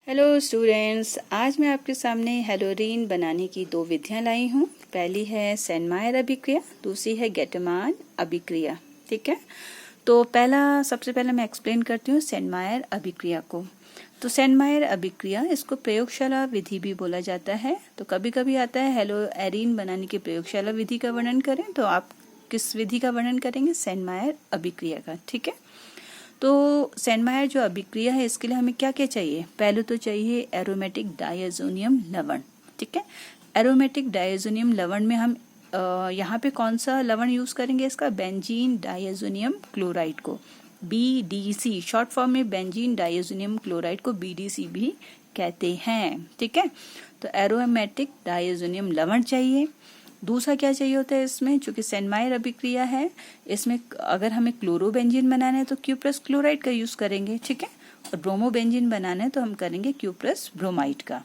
Hello students, आज मैं आपके सामने हेलोरीन बनाने की दो विधियां लाई हूँ। पहली है सेनमायर अभिक्रिया, दूसरी है गेटमान अभिक्रिया। ठीक है, तो सबसे पहले मैं एक्सप्लेन करती हूँ सेनमायर अभिक्रिया को। तो सेनमायर अभिक्रिया, इसको प्रयोगशाला विधि भी बोला जाता है। तो कभी कभी आता है हेलोएरीन बनाने की प्रयोगशाला विधि का वर्णन करें, तो आप किस विधि का वर्णन करेंगे? सेनमायर अभिक्रिया का। ठीक है, तो सेनमायर जो अभिक्रिया है, इसके लिए हमें क्या क्या चाहिए? पहले तो चाहिए एरोमेटिक डायज़ोनियम लवण। ठीक है, एरोमेटिक डायज़ोनियम लवण में हम यहाँ पे कौन सा लवण यूज करेंगे? इसका बेंजीन डायज़ोनियम क्लोराइड को, BDC, शॉर्ट फॉर्म में बेंजीन डायज़ोनियम क्लोराइड को BDC भी कहते हैं। ठीक है, तो एरोमेटिक डायज़ोनियम लवण चाहिए। दूसरा क्या चाहिए होता है इसमें? चूंकि सेनमायर अभिक्रिया है, इसमें अगर हमें क्लोरोबेंजीन बनाना है तो Q+ क्लोराइड का यूज करेंगे। ठीक है, और ब्रोमोबेंजीन बनाना है तो हम करेंगे Q+ ब्रोमाइड का।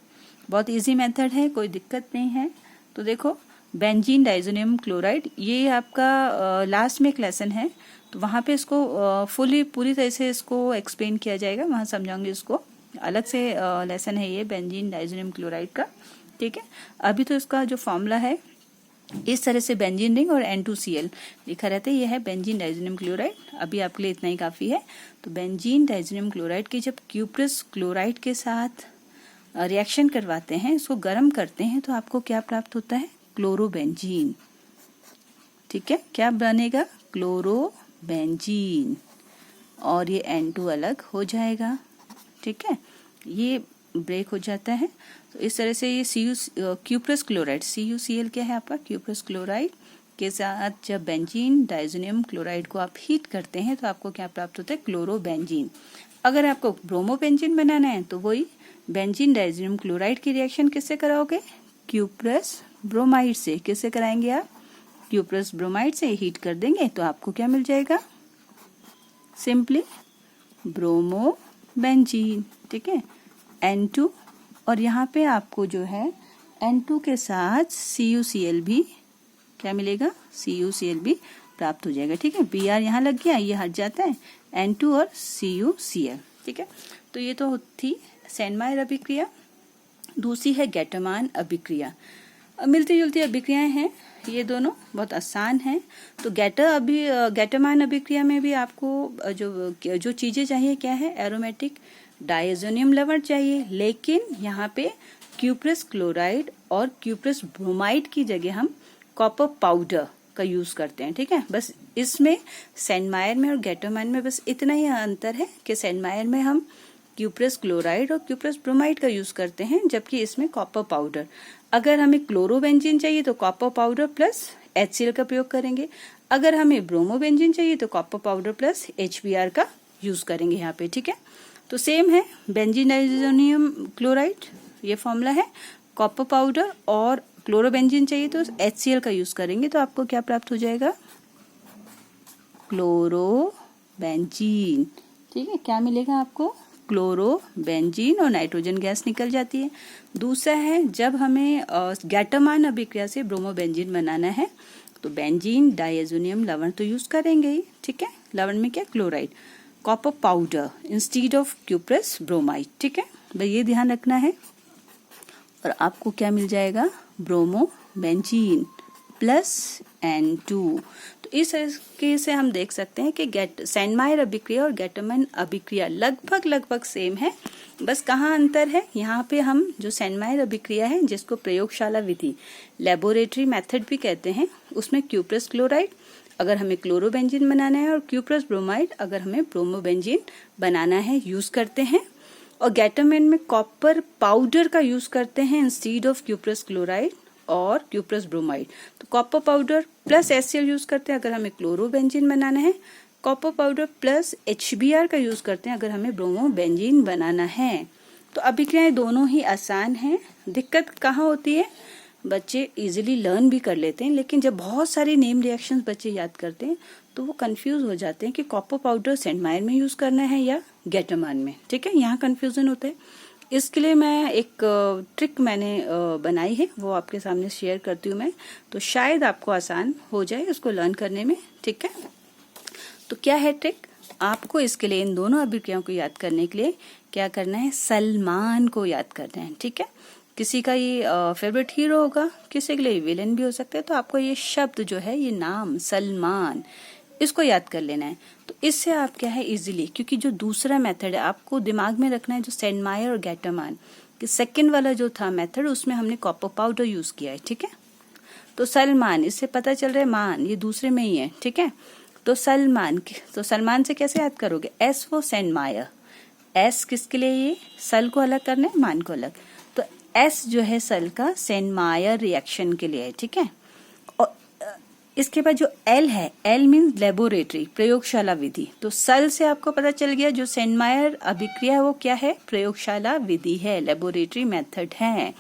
बहुत इजी मेथड है, कोई दिक्कत नहीं है। तो देखो, बेंजीन डाइज़ोनियम क्लोराइड, ये आपका लास्ट में एक लेसन है, तो वहाँ पे इसको पूरी तरह से इसको एक्सप्लेन किया जाएगा, वहाँ समझाऊंगी इसको। अलग से लेसन है ये बेंजीन डाइज़ोनियम क्लोराइड का। ठीक है, अभी तो इसका जो फॉर्मूला है इस तरह से बेंजीन रिंग और N2Cl लिखा रहता है, यह है बेंजीन डाइज़ोनियम क्लोराइड। अभी आपके लिए इतना ही काफ़ी है। तो बेंजीन डाइज़ोनियम क्लोराइड की जब Q+ क्लोराइड के साथ रिएक्शन करवाते हैं, इसको गर्म करते हैं, तो आपको क्या प्राप्त होता है? क्लोरोबेंजीन। ठीक है, क्या बनेगा? क्लोरोबेंजीन, और ये N2 अलग हो जाएगा। ठीक है, ये ब्रेक हो जाता है। तो इस तरह से ये Q+ क्लोराइड, CuCl क्या है आपका? Q+ क्लोराइड के साथ जब बेंजीन डाइज़ोनियम क्लोराइड को आप हीट करते हैं तो आपको क्या प्राप्त होता है? क्लोरोबेंजीन। अगर आपको ब्रोमोबेंजीन बनाना है तो वही बेंजीन डाइज़ोनियम क्लोराइड की रिएक्शन किससे कराओगे? Q+ ब्रोमाइड से। किससे कराएंगे आप? Q+ ब्रोमाइड से हीट कर देंगे तो आपको क्या मिल जाएगा? Simply bromobenzene. ठीक है, N2, और यहाँ पे आपको जो है N2 के साथ CuCl भी क्या मिलेगा? CuCl भी प्राप्त हो जाएगा। ठीक है, Br यहाँ लग गया, ये हट जाता है, N2 और CuCl। ठीक है, तो ये तो थी सेनमायर अभिक्रिया। दूसरी है गेटमान अभिक्रिया। मिलती जुलती अभिक्रियाएं हैं ये दोनों, बहुत आसान हैं। तो गेटमान अभिक्रिया में भी आपको जो चीजें चाहिए क्या है? एरोमेटिक डायज़ोनियम लवण चाहिए, लेकिन यहाँ पे Q+ क्लोराइड और Q+ ब्रोमाइड की जगह हम कॉपर पाउडर का यूज करते हैं। ठीक है, बस इसमें सेनमायर में और गेटमान में बस इतना ही अंतर है कि सेनमायर में हम Q+ क्लोराइड और Q+ ब्रोमाइड का यूज करते हैं, जबकि इसमें कॉपर पाउडर। अगर हमें क्लोरोबेंजीन चाहिए तो कॉपर पाउडर प्लस HCl का प्रयोग करेंगे। अगर हमें ब्रोमोबेंजीन चाहिए तो कॉपर पाउडर प्लस HBr का यूज करेंगे यहाँ पे। ठीक है, तो सेम है, बेंजीन डाइज़ोनियम क्लोराइड ये फॉर्मूला है, कॉपर पाउडर और क्लोरोबेंजीन चाहिए तो HCl का यूज करेंगे, तो आपको क्या प्राप्त हो जाएगा? क्लोरोबेंजीन। ठीक है, क्या मिलेगा आपको? क्लोरोबेंजीन, और नाइट्रोजन गैस निकल जाती है। दूसरा है, जब हमें गेटमान अभिक्रिया से ब्रोमोबेंजीन बनाना है तो बेंजीन डाइज़ोनियम लवण तो यूज करेंगे ही। ठीक है, लवण में क्या? Chloride, copper powder instead of Q+ bromide. ठीक है, भाई ये ध्यान रखना है। और आपको क्या मिल जाएगा? Bromobenzene plus N2। तो इस तरीके से हम देख सकते हैं कि सेनमायर अभिक्रिया और गेटमान अभिक्रिया लगभग सेम है। बस कहाँ अंतर है? यहाँ पे हम जो सेनमायर अभिक्रिया है, जिसको प्रयोगशाला विधि, लेबोरेटरी मेथड भी कहते हैं, उसमें Q+ क्लोराइड अगर हमें क्लोरोबेंजीन बनाना है और Q+ ब्रोमाइड अगर हमें ब्रोमोबेंजीन बनाना है यूज करते हैं। और गेटमान में कॉपर पाउडर का यूज करते हैं इंस्टीड ऑफ Q+ क्लोराइड और Q+ ब्रोमाइड। तो copper powder plus HCl use करते हैं अगर हमें क्लोरोबेंजीन बनाना है, कॉपर पाउडर प्लस HBr का यूज करते हैं अगर हमें ब्रोमोबेंजीन बनाना है। तो अभिक्रियाएं दोनों ही आसान हैं। दिक्कत कहाँ होती है? बच्चे इजीली लर्न भी कर लेते हैं, लेकिन जब बहुत सारी नेम रिएक्शंस बच्चे याद करते हैं तो वो कंफ्यूज हो जाते हैं कि कॉपर पाउडर सेनमायर में यूज करना है या गेटमान में। ठीक है, यहाँ कंफ्यूजन होता है। इसके लिए मैं एक ट्रिक मैंने बनाई है, वो आपके सामने शेयर करती हूँ मैं, तो शायद आपको आसान हो जाए उसको लर्न करने में। ठीक है, तो क्या है ट्रिक? आपको इसके लिए इन दोनों अभिक्रियाओं को याद करने के लिए क्या करना है, सलमान को याद करना है। ठीक है, किसी का ये फेवरेट हीरो होगा, किसी के लिए विलेन भी हो सकता है, तो आपको ये शब्द जो है, ये नाम सलमान, इसको याद कर लेना है। तो इससे आप क्या है इजीली, क्योंकि जो दूसरा मेथड है आपको दिमाग में रखना है, जो सेंटमायर और गेटरमान कि सेकंड वाला जो था मेथड, उसमें हमने कॉपर पाउडर यूज किया है। ठीक है, तो सलमान, इससे पता चल रहा है मान ये दूसरे में ही है। ठीक है, तो सलमान, तो सलमान से कैसे याद करोगे, एस फॉर सेंटमायर, एस किसके लिए, ये सल को अलग करना है, मान को अलग, तो एस जो है सल का सेंटमायर रिएक्शन के लिए है। ठीक है, और इसके बाद जो एल है, एल मीन्स लेबोरेटरी, प्रयोगशाला विधि। तो सल से आपको पता चल गया जो सेंटमायर अभिक्रिया है वो क्या है, प्रयोगशाला विधि है, लेबोरेटरी मेथड है।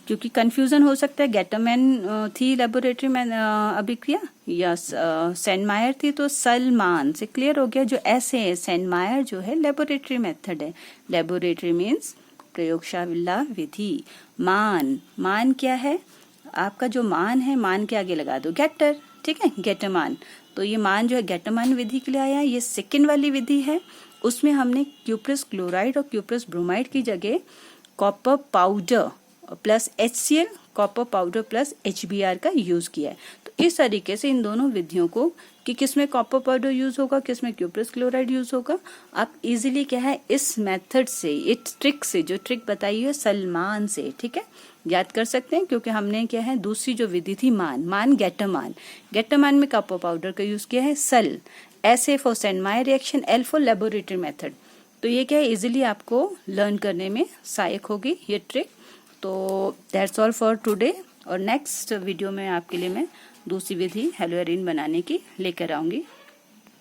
क्योंकि कंफ्यूजन हो सकता है, गेटरमैन थी लेबोरेटरी में अभिक्रिया या सेंटमायर थी, तो सलमान से क्लियर हो गया। जो ऐसे है सेंटमायर जो है लेबोरेटरी मेथड है, लेबोरेटरी मीन्स प्रयोगशाला विधि। मान, मान क्या है, आपका जो मान है, मान के आगे लगा दो गेटर। ठीक है, गेटरमान, तो ये मान जो है गेटरमान विधि के लिए आया। ये सेकेंड वाली विधि है, उसमें हमने क्यूप्रस क्लोराइड और क्यूप्रस ब्रोमाइड की जगह copper powder plus HCl, copper powder plus HBr का यूज किया है। तो इस तरीके से इन दोनों विधियों को, कि किसमें कॉपर पाउडर यूज होगा, किसमें क्यूप्रस क्लोराइड यूज होगा, आप इजीली क्या है इस मेथड से, इस ट्रिक से, जो ट्रिक बताई है सलमान से, ठीक है, याद कर सकते हैं। क्योंकि हमने क्या है दूसरी जो विधि थी मान, मान गेटरमान, गेटरमान में कॉपर पाउडर का यूज किया है, सल, SA for Sandmeyer reaction, L for laboratory method. तो ये क्या है इजीली आपको लर्न करने में सहायक होगी ये ट्रिक। तो दैट्स ऑल फॉर टुडे, और नेक्स्ट वीडियो में आपके लिए मैं दूसरी विधि हेलोरीन बनाने की लेकर आऊंगी।